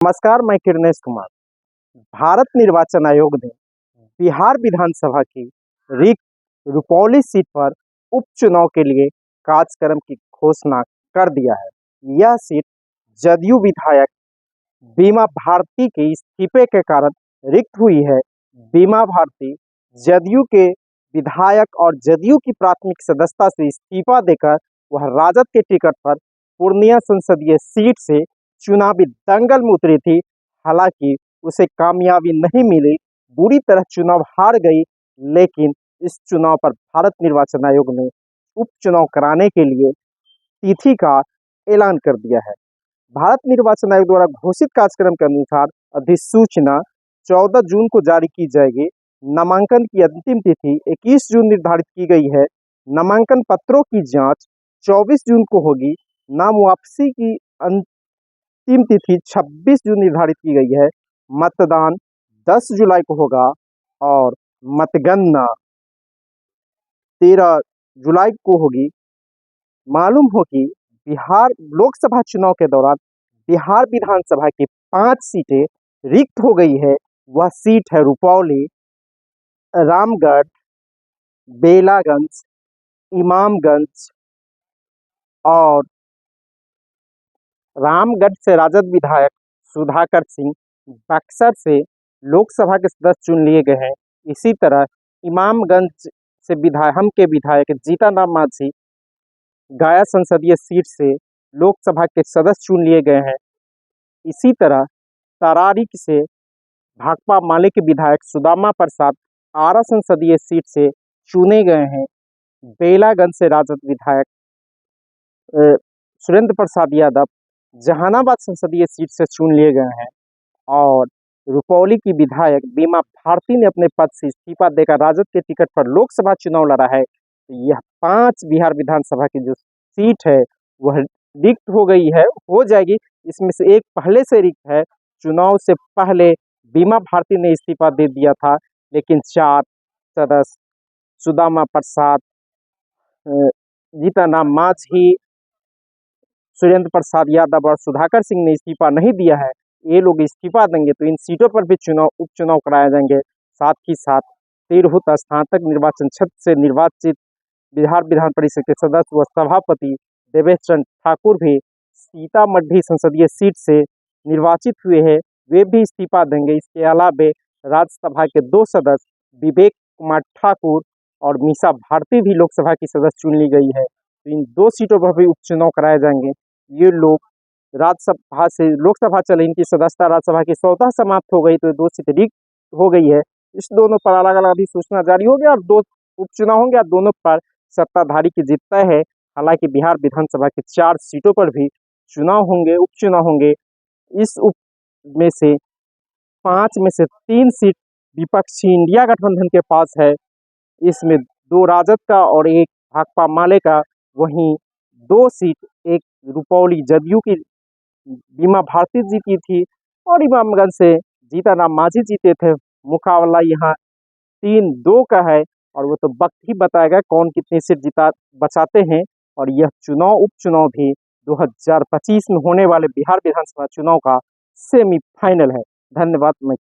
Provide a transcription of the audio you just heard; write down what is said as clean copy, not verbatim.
नमस्कार, मैं किरणेश कुमार। भारत निर्वाचन आयोग ने बिहार विधानसभा की रिक्त रुपौली सीट पर उपचुनाव के लिए कार्यक्रम की घोषणा कर दिया है। यह सीट जदयू विधायक बीमा भारती के इस्तीफे के कारण रिक्त हुई है। बीमा भारती जदयू के विधायक और जदयू की प्राथमिक सदस्यता से इस्तीफा देकर वह राजद के टिकट पर पूर्णिया संसदीय सीट से चुनावी दंगल में उतरी थी। हालांकि उसे कामयाबी नहीं मिली, बुरी तरह चुनाव हार गई। लेकिन इस चुनाव पर भारत निर्वाचन आयोग ने उपचुनाव कराने के लिए तिथि का ऐलान कर दिया है। भारत निर्वाचन आयोग द्वारा घोषित कार्यक्रम के अनुसार अधिसूचना 14 जून को जारी की जाएगी। नामांकन की अंतिम तिथि 21 जून निर्धारित की गई है। नामांकन पत्रों की जांच 24 जून को होगी। नाम वापसी की अंतिम तिथि 26 जून निर्धारित की गई है। मतदान 10 जुलाई को होगा और मतगणना 13 जुलाई को होगी। मालूम हो कि बिहार लोकसभा चुनाव के दौरान बिहार विधानसभा की 5 सीटें रिक्त हो गई है। वह सीट है रुपौली, रामगढ़, बेलागंज, इमामगंज और रामगढ़ से राजद विधायक सुधाकर सिंह, बक्सर से लोकसभा के सदस्य चुन लिए गए हैं। इसी तरह इमामगंज से विधायक जीतनराम मांझी गया संसदीय सीट से लोकसभा के सदस्य चुन लिए गए हैं। इसी तरह तरारी से भाकपा माले के विधायक सुदामा प्रसाद आरा संसदीय सीट से चुने गए हैं। बेलागंज से राजद विधायक सुरेंद्र प्रसाद यादव जहानाबाद संसदीय सीट से चुन लिए गए हैं और रुपौली की विधायक बीमा भारती ने अपने पद से इस्तीफा देकर राजद के टिकट पर लोकसभा चुनाव लड़ा है। तो यह 5 बिहार विधानसभा की जो सीट है वह रिक्त हो गई है, हो जाएगी। इसमें से एक पहले से रिक्त है। चुनाव से पहले बीमा भारती ने इस्तीफा दे दिया था, लेकिन 4 सदस्य सुदामा प्रसाद, जीतनराम मांझी, सुरेंद्र प्रसाद यादव और सुधाकर सिंह ने इस्तीफा नहीं दिया है। ये लोग इस्तीफा देंगे तो इन सीटों पर भी उपचुनाव कराए जाएंगे। साथ ही साथ तिरहुत स्नातक निर्वाचन क्षेत्र से निर्वाचित बिहार विधान परिषद के सदस्य व सभापति देवेश चंद्र ठाकुर भी सीतामढ़ी संसदीय सीट से निर्वाचित हुए हैं, वे भी इस्तीफा देंगे। इसके अलावा राज्यसभा के 2 सदस्य विवेक कुमार ठाकुर और मीसा भारती भी लोकसभा की सदस्य चुन ली गई है। तो इन 2 सीटों पर भी उपचुनाव कराए जाएंगे। ये लोग राज्यसभा से लोकसभा चले, इनकी सदस्यता राज्यसभा की स्वतः समाप्त हो गई, तो 2 सीटें रिक्त हो गई है। इस दोनों पर अलग अलग अभी सूचना जारी हो गया और 2 उपचुनाव होंगे और दोनों पर सत्ताधारी की जीत तय है। हालांकि बिहार विधानसभा की 4 सीटों पर भी चुनाव होंगे, उपचुनाव होंगे। इस उप में से 5 में से 3 सीट विपक्षी इंडिया गठबंधन के पास है। इसमें 2 राजद का और 1 भाकपा माले का। वहीं 2 सीट, एक रुपौली जदयू की बीमा भारती जीती थी और इमामगंज से जीतनराम मांझी जीते थे। मुकाबला यहाँ 3-2 का है और वो तो वक्त ही बताएगा कौन कितनी सीट बचाते हैं। और यह उपचुनाव भी 2025 में होने वाले बिहार विधानसभा चुनाव का सेमीफाइनल है। धन्यवाद। मैं